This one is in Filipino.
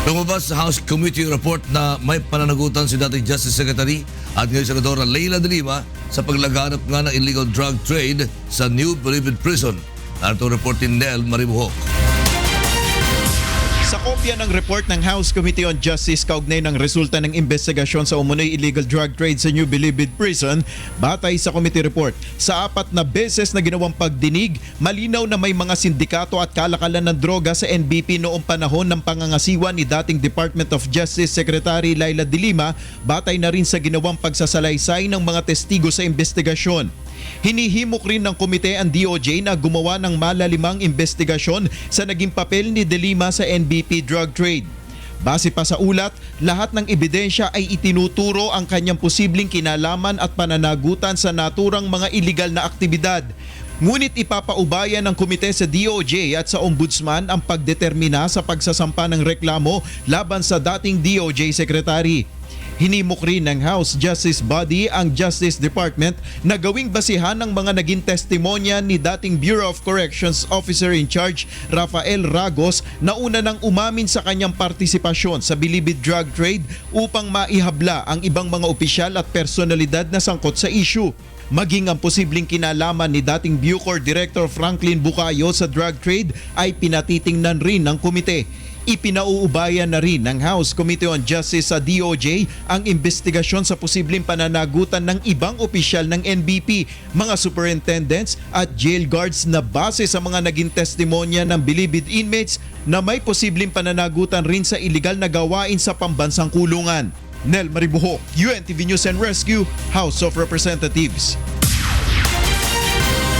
Lumabas sa House Committee report na may pananagutan si dating Justice Secretary at ngayon Senadora Leila de Lima sa paglaganap nga ng illegal drug trade sa New Bilibid Prison. Narito ang report ni Nel Maribuhok. Sa kopya ng report ng House Committee on Justice kaugnay ng resulta ng investigasyon sa umunoy illegal drug trade sa New Bilibid Prison, batay sa committee report, sa 4 na beses na ginawang pagdinig, malinaw na may mga sindikato at kalakalan ng droga sa NBP noong panahon ng pangangasiwa ni dating Department of Justice Secretary Leila de Lima, batay na rin sa ginawang pagsasalaysay ng mga testigo sa investigasyon. Hinihimok rin ng komite ang DOJ na gumawa ng malalimang investigasyon sa naging papel ni De Lima sa NBP drug trade. Base pa sa ulat, lahat ng ebidensya ay itinuturo ang kanyang posibleng kinalaman at pananagutan sa naturang mga iligal na aktibidad. Ngunit ipapaubaya ng komite sa DOJ at sa Ombudsman ang pagdetermina sa pagsasampa ng reklamo laban sa dating DOJ Secretary. Hinimok rin ng House Justice Body ang Justice Department na gawing basihan ng mga naging testimonya ni dating Bureau of Corrections Officer in Charge Rafael Ragos na una nang umamin sa kanyang partisipasyon sa Bilibid drug trade upang maihabla ang ibang mga opisyal at personalidad na sangkot sa issue. Maging ang posibleng kinalaman ni dating Bucor Director Franklin Bucayo sa drug trade ay pinatitingnan rin ng komite. Ipinauubayan na rin ng House Committee on Justice sa DOJ ang investigasyon sa posibleng pananagutan ng ibang opisyal ng NBP, mga superintendents at jail guards na base sa mga naging testimonya ng Bilibid inmates na may posibleng pananagutan rin sa iligal na gawain sa pambansang kulungan. Nel Maribuhok, UNTV News and Rescue, House of Representatives.